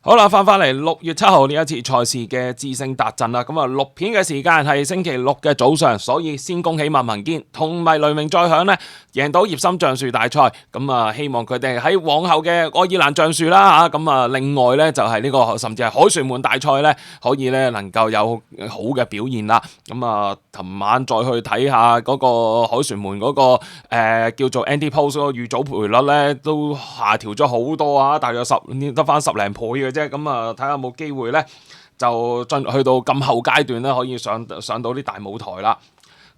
好啦，翻嚟6月7號呢一次賽事嘅致勝達陣啦。咁啊，錄片嘅時間係星期六嘅早上，所以先恭喜麥文堅同埋雷鳴再響呢贏到葉森橡樹大賽。咁啊，希望佢哋喺往後嘅愛爾蘭橡樹啦吓。咁啊，另外呢，就係呢個甚至係凱旋門大賽呢，可以呢能夠有好嘅表現啦。咁啊，琴晚再去睇下嗰個凱旋門嗰個叫做 Andy Post 嗰個預組賠率呢，都下調咗好多啊，大約得翻10零倍嘅。咁啊，睇下有冇機會咧，就去到咁後階段咧，可以上到啲大舞台啦。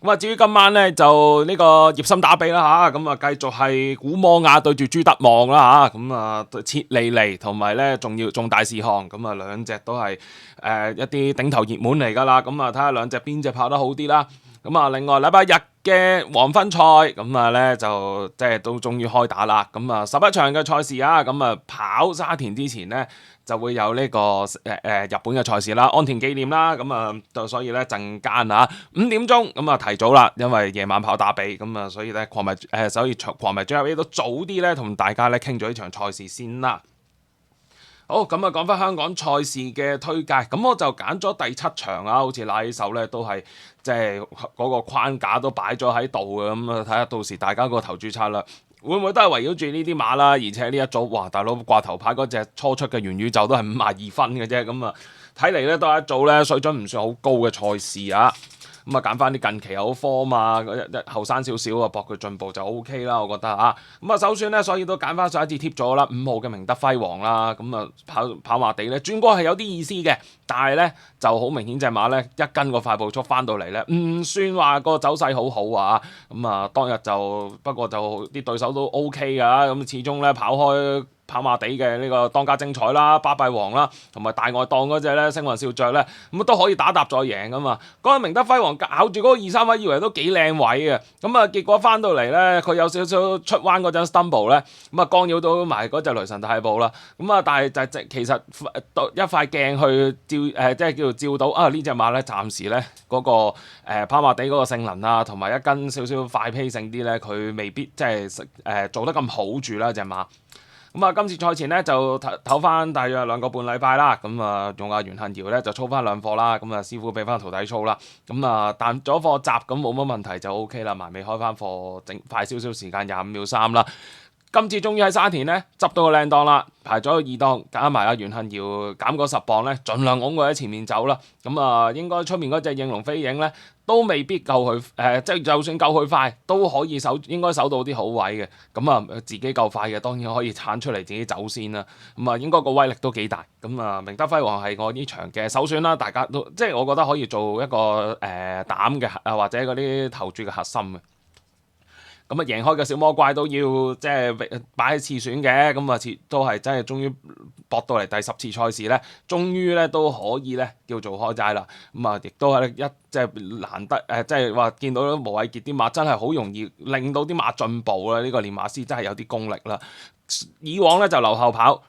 咁啊，至於今晚咧，就呢個葉森打比啦嚇，咁啊繼續係古摩亞對住朱德望啦嚇，咁啊切利尼同埋咧仲要重大事項，咁啊兩隻都係一啲頂頭熱門嚟㗎啦。咁啊睇下兩隻邊隻跑得好啲啦。咁啊，另外禮拜日嘅黃昏賽，咁啊咧就即係都終於開打啦。咁啊11場嘅賽事啊，咁啊跑沙田之前咧就會有呢個日本嘅賽事啦，安田紀念啦。咁啊就所以咧陣間啊5點鐘咁啊提早啦，因為夜晚跑打比，咁啊所以咧狂迷 JRA 都早啲咧同大家咧傾咗呢場賽事先啦。好，咁啊講翻香港賽事嘅推介，咁我就揀咗第7場啊，好似拉起手咧都係即係嗰個框架都擺咗喺度嘅，咁啊睇下到時大家個投注策略會唔會都係圍繞住呢啲馬啦，而且呢一組哇大佬掛頭牌嗰隻初出嘅元宇宙都係52分嘅啫，咁啊睇嚟咧都係一組咧水準唔算好高嘅賽事啊。咁啊揀翻啲近期有科嘛，後生少少啊，搏佢進步就 O K 啦，我覺得嚇。咁啊首選咧，所以都揀翻上一次貼咗啦，5號嘅明德輝煌啦。咁啊跑馬地咧轉過係有啲意思嘅，但係咧就好明顯隻馬咧一跟個快步速翻到嚟咧，唔算話個走勢好好啊。咁啊當日就不過就啲對手都 O K 㗎，咁始終咧跑馬地嘅呢個當家精彩啦，巴閉王啦，同埋大外檔嗰隻咧星雲笑着咧，咁都可以打再贏噶嘛。嗰個明德輝煌咬住嗰個2、3位，以為都幾靚位嘅，咁啊結果翻到嚟咧，佢有少少出彎嗰陣 stumble 咧，咁啊干擾到埋嗰隻雷神大步啦。咁啊，但係就其實一塊鏡去照即係叫做照到啊呢隻馬咧，暫時咧嗰個跑馬地嗰個性能啊，同埋一跟少少快披性啲咧，佢未必即係做得咁好住啦隻馬。咁啊，今次賽前咧就唞翻大約2個半禮拜啦，咁啊用阿袁恨堯咧就操翻2課啦，咁啊師傅俾翻徒弟操啦，咁啊彈咗課閘咁冇乜問題就 O K 啦，埋尾開翻課整快少少時間25秒3啦。今次終於喺沙田咧執到個靚檔啦，排咗個2檔，加埋阿袁恨堯減嗰10磅咧，盡量拱佢喺前面走啦。咁啊，應該出面嗰隻應龍飛影咧都未必夠佢即係就算夠佢快，都可以應該守到啲好位嘅。咁啊，自己夠快嘅當然可以鏟出嚟自己走先啦。咁啊，應該個威力都幾大。咁啊，明德輝煌係我呢場嘅首選啦，大家都即係我覺得可以做一個膽嘅或者嗰啲投注嘅核心嘅。咁啊，贏開嘅小魔怪都要即係擺喺次選嘅，咁啊都係真係終於搏到嚟第10次賽事咧，終於咧都可以咧叫做開齋啦。咁啊，亦都係即係難得即係話見到無偉傑啲馬真係好容易令到啲馬進步啦。呢個練馬師真係有啲功力啦。以往咧就留後跑，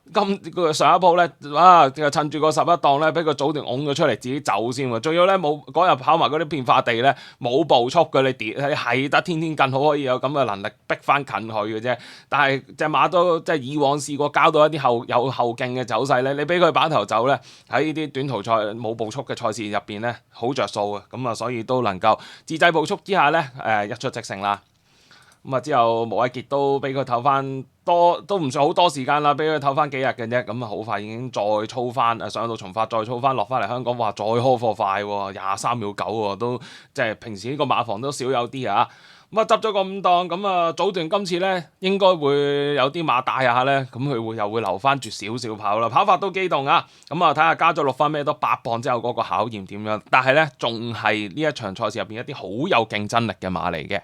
上一鋪咧就趁住個11檔咧，俾佢早段拱咗出嚟自己走先喎。仲要咧冇嗰日跑埋嗰啲變化地咧冇步速嘅，你係得天天更好可以有咁嘅能力逼翻近佢嘅啫。但係隻馬都即係以往試過交到一啲有後勁嘅走勢咧，你俾佢把頭走咧，喺呢啲短途賽冇步速嘅賽事入邊咧好着數嘅。咁啊，所以都能夠自制步速之下咧一出即勝啦。咁啊之後無偉傑都俾佢唞翻都唔算好多時間啦，俾佢唞翻幾日嘅啫。咁啊好快已經再操翻上到從化再操翻落翻嚟香港，話再開課快喎，23秒9喎，都即係平時呢個馬房都少有啲啊。咁啊執咗個5檔，咁啊早段今次咧應該會有啲馬帶下咧，咁佢又會留翻住少少跑啦，跑法都機動啊。咁啊睇下加咗6分咩都8磅之後嗰個考驗點樣，但係咧仲係呢一場賽事入邊一啲好有競爭力嘅馬嚟嘅。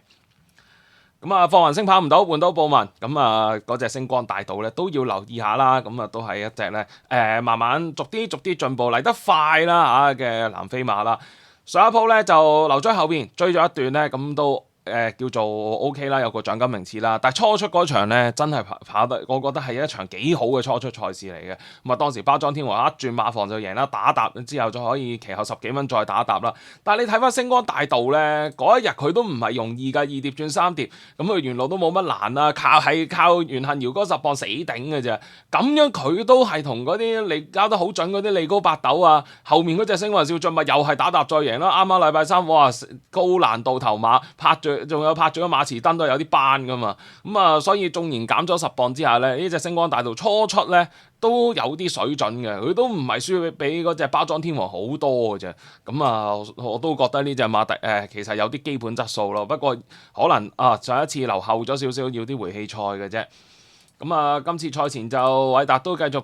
咁啊，放雲星跑唔到，換到布文，咁啊嗰隻星光大道咧都要留意下啦。咁啊都係一隻咧慢慢逐啲進步嚟得快啦嘅南非馬啦。上一鋪咧就留咗喺後邊追咗一段咧，咁都叫做 OK 啦，有個獎金名次啦。但係初出嗰場咧，真係跑得，我覺得係一場幾好嘅初出賽事嚟嘅。咁啊，當時包裝天王一轉馬房就贏啦，打搭之後就可以其後10幾蚊再打搭啦。但係你睇翻星光大道咧，嗰一日佢都唔係容易㗎，二碟轉三碟，咁佢沿路都冇乜難啦，靠袁幸堯嗰10磅死頂嘅啫。咁樣佢都係同嗰啲利交得好準嗰啲利高八斗啊，後面嗰隻星雲少進咪又係打搭再贏啦。啱啱禮拜三哇，高難度頭馬拍住，仲有拍住個馬池燈都有啲斑噶嘛。咁啊，所以縱然減咗10磅之下咧，呢隻星光大道初出咧都有啲水準嘅，佢都唔係輸俾嗰隻包裝天王好多嘅啫。咁啊，我都覺得呢隻馬其實有啲基本質素咯。不過可能上一次留後咗少少，要啲回氣賽嘅啫。咁啊，今次賽前就韋達都繼續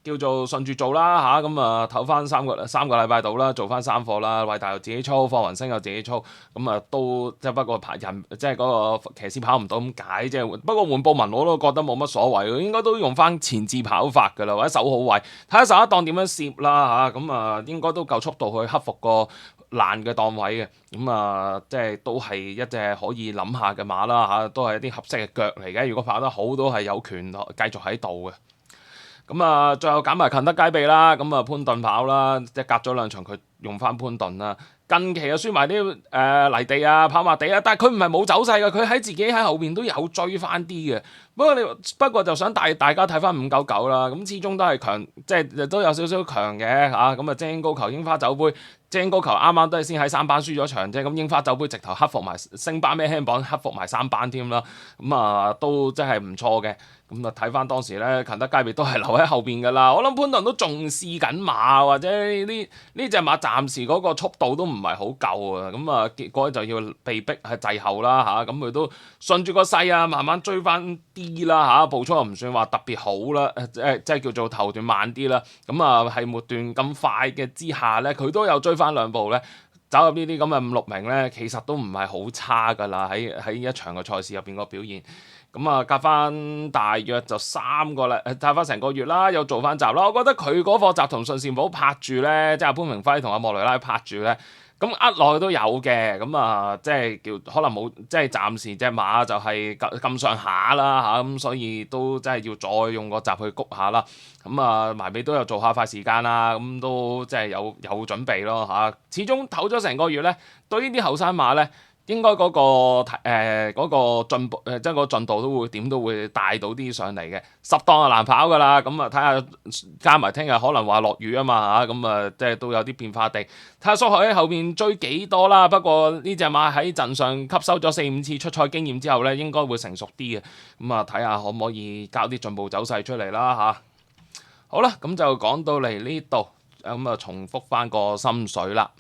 叫做順住做啦嚇，咁唞翻三個禮拜到啦，做翻3課啦，韋達又自己操，霍雲星又自己操，咁啊都即係不過即係嗰個騎師跑唔到咁解啫。不過換布文我都覺得冇乜所謂，應該都用翻前置跑法㗎啦，或者守好位，睇下11檔點樣攝啦嚇，咁啊應該都夠速度去克服個爛嘅檔位嘅，咁啊即係都係一隻可以諗下嘅馬啦嚇，都係一啲合適嘅腳嚟嘅。如果跑得好，都係有權繼續喺度嘅。咁啊，最後揀埋勤德街臂啦，咁啊潘頓跑啦，即係隔咗2場佢用翻潘頓啦。近期又輸埋啲泥地啊、跑馬地啊，但係佢唔係冇走勢嘅，佢喺自己喺後邊都有追翻啲嘅。不過就想帶大家睇翻599啦，咁始終都係強，即係都有少少強嘅嚇。咁啊，精英高球櫻花酒杯，精英高球啱啱都係先喺3班輸咗場啫。咁櫻花酒杯直頭克服埋升班咩輕磅，克服埋3班添啦。咁啊，都真係唔錯嘅。咁啊，睇翻當時咧，勤德街臂都係留喺後邊噶啦。我諗潘頓都仲試緊馬，或者呢隻馬暫時嗰個速度都唔係好夠啊。咁啊，結果就要被逼係滯後啦嚇。咁佢都順住個勢啊，慢慢追翻啲啦嚇。步速又唔算話特別好啦，即係叫做頭段慢啲啦。咁啊，係末段咁快嘅之下咧，佢都有追翻2步咧。走入呢啲咁嘅5、6名咧，其實都唔係好差噶啦。喺一場嘅賽事入邊個表現。咁啊，隔翻大約就3個啦，隔翻成個月啦，又做翻集啦。我覺得佢嗰課集同順善寶拍住咧，即係潘明輝同阿莫雷拉拍住咧，咁落去都有嘅。咁啊，即係叫可能冇，即係暫時隻馬就係咁上下啦嚇，咁所以都真係要再用個集去谷下啦。咁啊，埋尾都有做下快時間啦，咁都即係有準備咯嚇。始終唞咗成個月咧，對呢啲後生馬咧。應該嗰個進步即係個進度都會點都會帶到啲上嚟嘅。10檔就難跑㗎啦，咁啊睇下加埋聽日可能話落雨啊嘛嚇，咁啊即係都有啲變化地。睇下蘇學喺後邊追幾多啦。不過呢隻馬喺陣上吸收咗4-5次出賽經驗之後咧，應該會成熟啲嘅。咁啊睇下可唔可以交啲進步走勢出嚟啦嚇。好啦，咁就講到嚟呢度，咁啊重複翻個心水啦。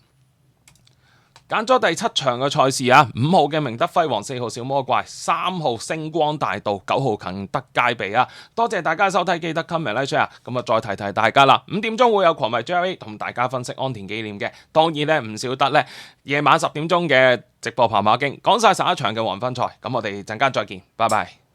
揀咗第7場嘅賽事啊，5號嘅明德輝煌，4號小魔怪，3號星光大道，9號勤德街臂啊！多謝大家收睇，記得 comment like share。咁啊，再提大家啦，5點鐘會有狂迷 JRA 同大家分析安田紀念嘅，當然咧唔少得咧夜晚10點鐘嘅直播跑馬經，講晒11場嘅黃昏賽。咁我哋陣間再見，拜拜。